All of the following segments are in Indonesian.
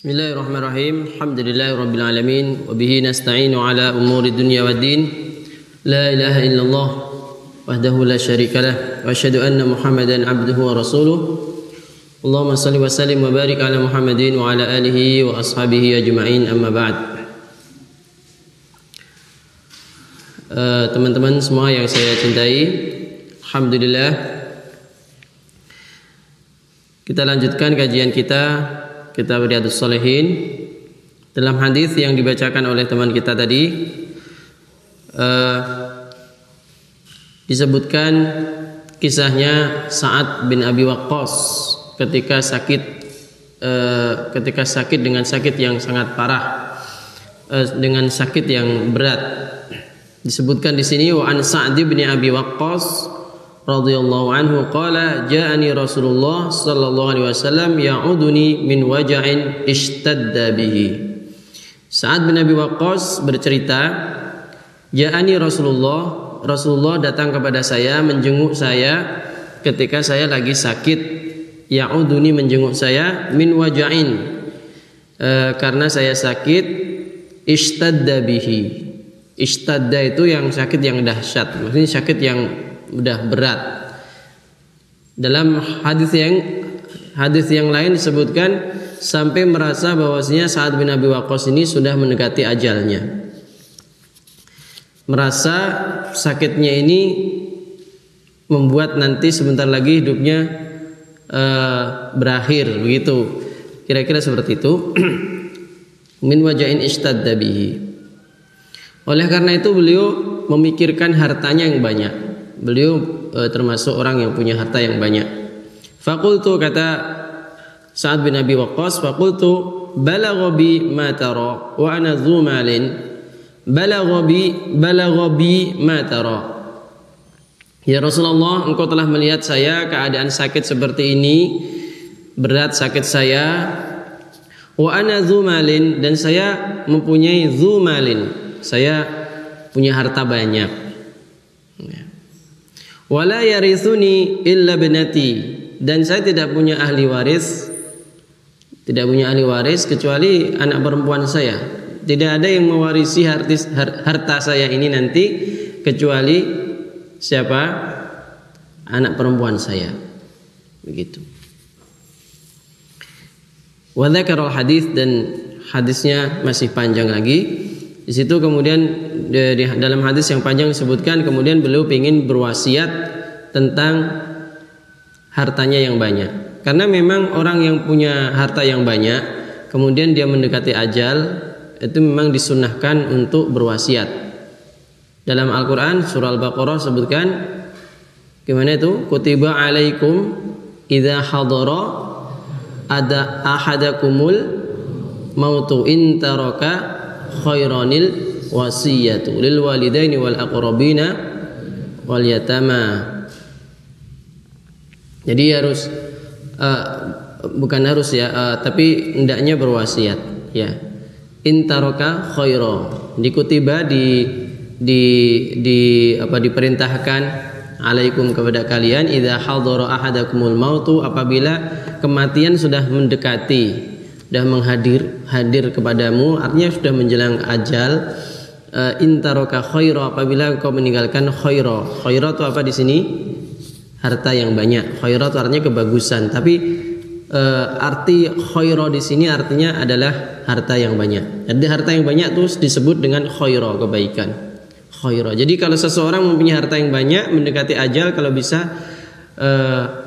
Bismillahirrahmanirrahim. Alhamdulillahirabbil alamin wa bihi nasta'inu ala umuri dunya waddin. La ilaha illallah wahdahu la syarikalah wa asyhadu anna Muhammadan abduhu wa rasuluh. Allahumma shalli wa sallim wa barik ala Muhammadin wa ala alihi wa ashabihi ajma'in, amma ba'd. Teman-teman semua yang saya cintai, alhamdulillah kita lanjutkan kajian kita Kitab Riyadhus Shalihin. Dalam hadis yang dibacakan oleh teman kita tadi disebutkan kisahnya Sa'ad bin Abi Waqqas ketika sakit dengan sakit yang sangat parah, dengan sakit yang berat. Disebutkan di sini wa an Sa'd bin Abi Waqqas radhiyallahu anhu qala ja'ani Rasulullah sallallahu alaihi wasallam ya'uduni min waja'in ishtadda bihi. Sa'ad bin Abi Waqqas bercerita, ja'ani Rasulullah datang kepada saya, menjenguk saya ketika saya lagi sakit. Ya'uduni menjenguk saya, min waja'in karena saya sakit, ishtadda bihi. Ishtadda itu yang sakit yang dahsyat, maksudnya sakit yang udah berat. Dalam hadis yang lain disebutkan sampai merasa bahwasanya Sa'ad bin Abi Waqqas ini sudah mendekati ajalnya. Merasa sakitnya ini membuat nanti sebentar lagi hidupnya berakhir, begitu. Kira-kira seperti itu. Min waja'in ishtadda bihi. Oleh karena itu beliau memikirkan hartanya yang banyak. Beliau termasuk orang yang punya harta yang banyak. Faqultu, kata Sa'ad bin Abi Waqqas, faqultu balagha bi ma tara wa ana dzu malin. Balagha bi ma tara. Ya Rasulullah, engkau telah melihat saya keadaan sakit seperti ini, berat sakit saya. Wa ana dzu malin, dan saya mempunyai dzu malin, saya punya harta banyak. Wala yarithuni illa binati, dan saya tidak punya ahli waris kecuali anak perempuan saya. Tidak ada yang mewarisi harta saya ini nanti kecuali siapa? Anak perempuan saya. Begitu. Wa dzakara hadis, dan hadisnya masih panjang lagi. Di situ kemudian dalam hadis yang panjang disebutkan kemudian beliau ingin berwasiat tentang hartanya yang banyak. Karena memang orang yang punya harta yang banyak kemudian dia mendekati ajal, itu memang disunnahkan untuk berwasiat. Dalam Al-Quran surah Al-Baqarah sebutkan gimana itu? Kutiba alaikum idza hadara ada ahadakumul mautu in taraka khairanil wasiyatu lil walidaini wal aqrabina wal yatama. Jadi harus bukan harus ya, tapi hendaknya berwasiat ya. Intaraka khaira, dikutiba diperintahkan alaikum kepada kalian idza hadara ahadakumul mautu, apabila kematian sudah mendekati, sudah hadir kepadamu, artinya sudah menjelang ajal. Intaraka khaira, apabila engkau meninggalkan khaira. Khaira itu apa di sini? Harta yang banyak. Khaira itu artinya kebagusan, tapi arti khaira di sini artinya adalah harta yang banyak. Jadi harta yang banyak itu disebut dengan khaira, kebaikan. Khaira. Jadi kalau seseorang mempunyai harta yang banyak mendekati ajal, kalau bisa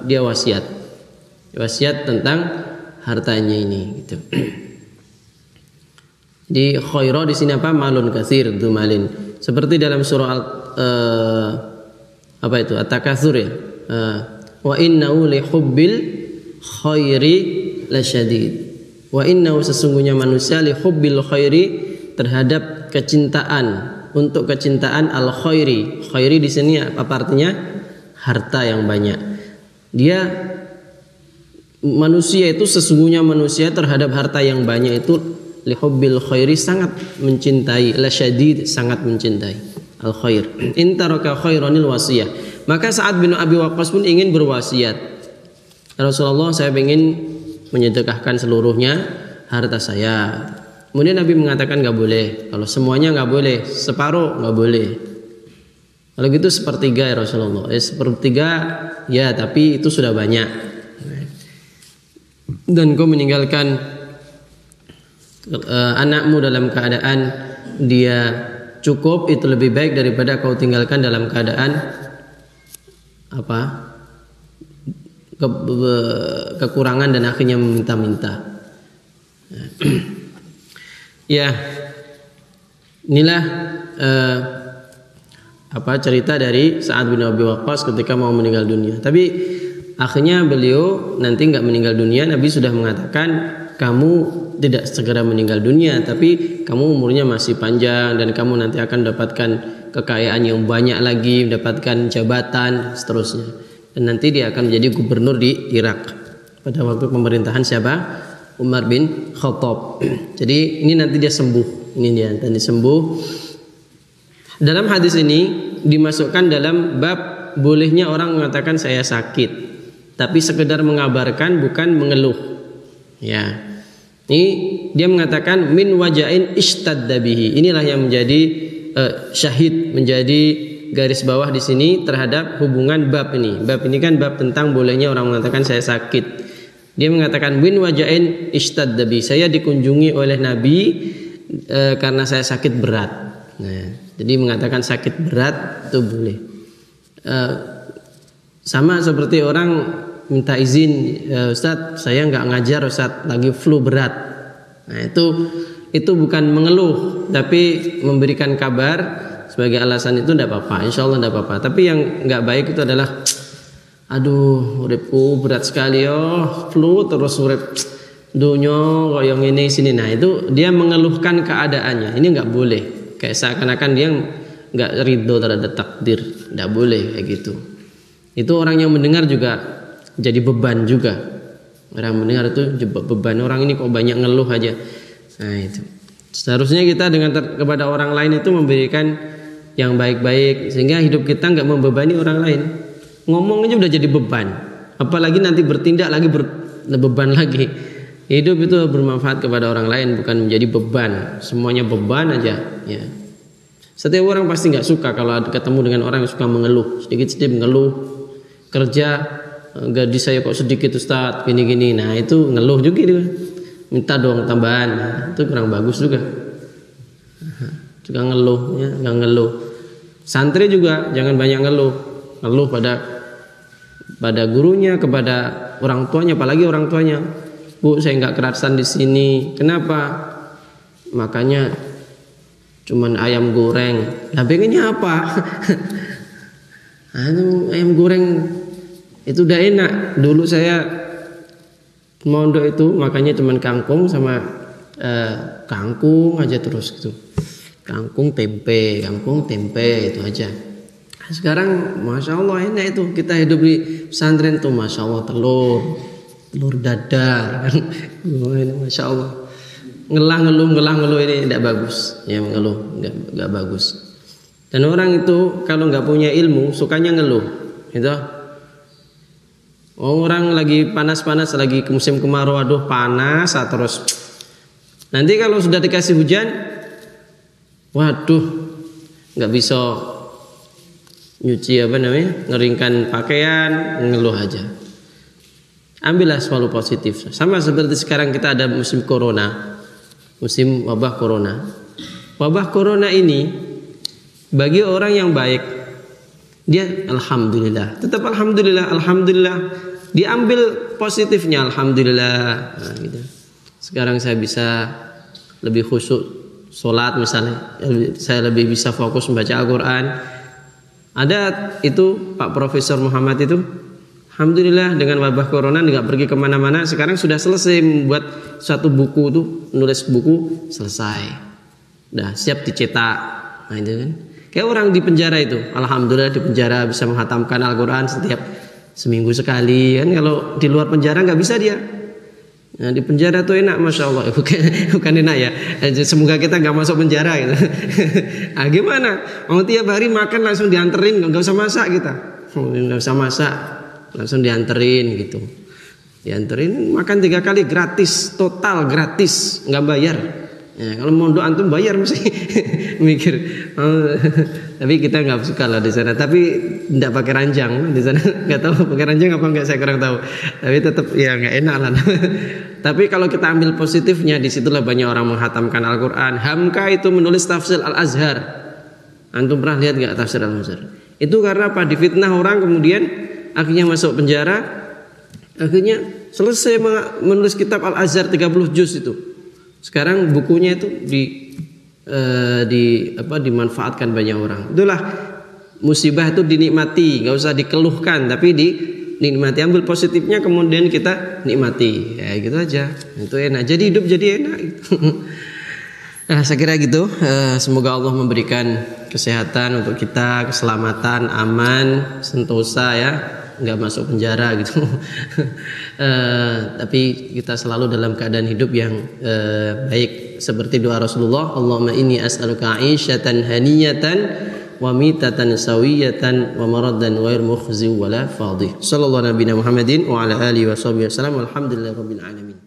dia wasiat tentang hartanya ini, gitu. Di khaira di sini apa? Malun katsir, dzumalin. Seperti dalam surah At-Takatsur ya. Wa innahu li hubbil khairi lasyadid. Wa innahu, sesungguhnya manusia, li hubbil khairi, terhadap untuk kecintaan al khairi. Khairi di sini apa artinya? Harta yang banyak. Manusia itu sesungguhnya manusia terhadap harta yang banyak itu lihubbil khairi, sangat mencintai, lasyadid, sangat mencintai al khair. Intaraka khairanil wasiyah. Maka Sa'ad bin Abi Waqqas pun ingin berwasiat. Rasulullah, saya ingin menyedekahkan seluruhnya harta saya. Kemudian Nabi mengatakan nggak boleh. Kalau semuanya nggak boleh, separuh nggak boleh. Kalau gitu sepertiga ya Rasulullah. Sepertiga ya, tapi itu sudah banyak. Dan kau meninggalkan anakmu dalam keadaan dia cukup, itu lebih baik daripada kau tinggalkan dalam keadaan kekurangan dan akhirnya meminta-minta. Ya, inilah cerita dari Sa'ad bin Abi Waqqas ketika mau meninggal dunia. Tapi akhirnya beliau nanti nggak meninggal dunia. Nabi sudah mengatakan, kamu tidak segera meninggal dunia, tapi kamu umurnya masih panjang dan kamu nanti akan mendapatkan kekayaan yang banyak lagi, mendapatkan jabatan, seterusnya. Dan nanti dia akan menjadi gubernur di Irak pada waktu pemerintahan siapa? Umar bin Khattab. Jadi ini nanti dia sembuh. Ini dia nanti sembuh. Dalam hadis ini dimasukkan dalam bab bolehnya orang mengatakan saya sakit, tapi sekedar mengabarkan, bukan mengeluh. Ya. Ini dia mengatakan min wajain ishtadda bihi. Inilah yang menjadi syahid, menjadi garis bawah di sini terhadap hubungan bab ini. Bab ini kan bab tentang bolehnya orang mengatakan saya sakit. Dia mengatakan min wajain ishtadda bihi. Saya dikunjungi oleh Nabi karena saya sakit berat. Nah, jadi mengatakan sakit berat itu boleh. Sama seperti orang minta izin, Ustadz saya nggak ngajar Ustadz, lagi flu berat. Nah itu bukan mengeluh, tapi memberikan kabar sebagai alasan. Itu tidak apa-apa, insya Allah tidak apa-apa. Tapi yang nggak baik itu adalah, aduh uripku berat sekali flu terus urip dunyo kok yang ini sini. Nah itu dia mengeluhkan keadaannya. Ini nggak boleh, kayak seakan-akan dia nggak ridho terhadap takdir. Tidak boleh kayak gitu. Itu orang yang mendengar juga jadi beban juga. Orang mendengar itu beban, orang ini kok banyak ngeluh aja. Nah itu seharusnya kita kepada orang lain itu memberikan yang baik-baik, sehingga hidup kita nggak membebani orang lain. Ngomong aja udah jadi beban, apalagi nanti bertindak lagi beban lagi. Hidup itu bermanfaat kepada orang lain, bukan menjadi beban. Semuanya beban aja ya. Setiap orang pasti nggak suka kalau ketemu dengan orang yang suka mengeluh, sedikit-sedikit mengeluh. Kerja, gaji saya kok sedikit Ustaz, gini-gini. Nah itu ngeluh juga dia. Minta dong tambahan. Nah, itu kurang bagus juga. Juga ngeluh ya, nggak ngeluh. Santri juga jangan banyak ngeluh. Ngeluh pada gurunya, kepada orang tuanya, apalagi orang tuanya. Bu, saya nggak kerasan di sini. Kenapa? Makanya cuman ayam goreng. Lah pengennya apa? Ayam goreng itu udah enak. Dulu saya mondok itu makanya cuman kangkung sama kangkung aja terus gitu. Kangkung tempe itu aja. Sekarang masya Allah enak itu, kita hidup di pesantren tuh masya Allah telur dadar, masya Allah. Ngeluh ini tidak bagus, ya mengeluh nggak bagus. Dan orang itu kalau nggak punya ilmu sukanya ngeluh, gitu. Orang lagi panas-panas, lagi musim kemarau, aduh panas terus. Nanti kalau sudah dikasih hujan, waduh, nggak bisa nyuci ngeringkan pakaian, ngeluh aja. Ambillah selalu positif. Sama seperti sekarang kita ada musim corona, musim wabah corona. Wabah corona ini bagi orang yang baik, dia alhamdulillah, tetap alhamdulillah, diambil positifnya, alhamdulillah. Nah, gitu. Sekarang saya bisa lebih khusyuk sholat misalnya, saya lebih bisa fokus membaca Al-Quran. Ada itu Pak Profesor Muhammad itu, alhamdulillah dengan wabah corona nggak pergi kemana-mana. Sekarang sudah selesai membuat satu buku tuh, nulis buku selesai, udah siap dicetak. Nah itu kan. Kayak orang di penjara itu, alhamdulillah di penjara bisa menghatamkan Al-Quran setiap seminggu sekali kan. Kalau di luar penjara nggak bisa dia. Nah, di penjara tuh enak, masya Allah. Bukan enak ya. Semoga kita nggak masuk penjara gitu. Nah, gimana? Mau tiap hari makan langsung dianterin, nggak usah masak kita. Nggak usah masak, langsung dianterin gitu. dianterin makan 3 kali gratis, total gratis, nggak bayar. Ya, kalau mondok antum bayar mesti mikir. Tapi kita nggak suka lah di sana. Tapi tidak pakai ranjang di sana. Nggak tahu pakai ranjang apa nggak, saya kurang tahu. Tapi tetap ya nggak enak lah. Tapi kalau kita ambil positifnya, disitulah banyak orang menghatamkan Al-Quran. Hamka itu menulis tafsir Al-Azhar. Antum pernah lihat nggak tafsir Al-Azhar? Itu karena apa? Difitnah orang, kemudian akhirnya masuk penjara. Akhirnya selesai menulis kitab Al-Azhar 30 juz itu. Sekarang bukunya itu dimanfaatkan banyak orang. Itulah musibah itu dinikmati, nggak usah dikeluhkan, tapi dinikmati. Ambil positifnya, kemudian kita nikmati. Ya gitu aja. Itu enak. Jadi hidup jadi enak. Nah, saya kira gitu. Semoga Allah memberikan kesehatan untuk kita, keselamatan, aman, sentosa ya, nggak masuk penjara gitu. Tapi kita selalu dalam keadaan hidup yang baik, seperti doa Rasulullah, Allahumma inni as'aluka 'aisyatan haniyatan wa mitatan sawiyatan wa maradan ghair mukhzi wala fadih. Sallallahu nabiyana Muhammadin wa ala alihi wa sahbihi wasallam. Walhamdulillahirabbil alamin.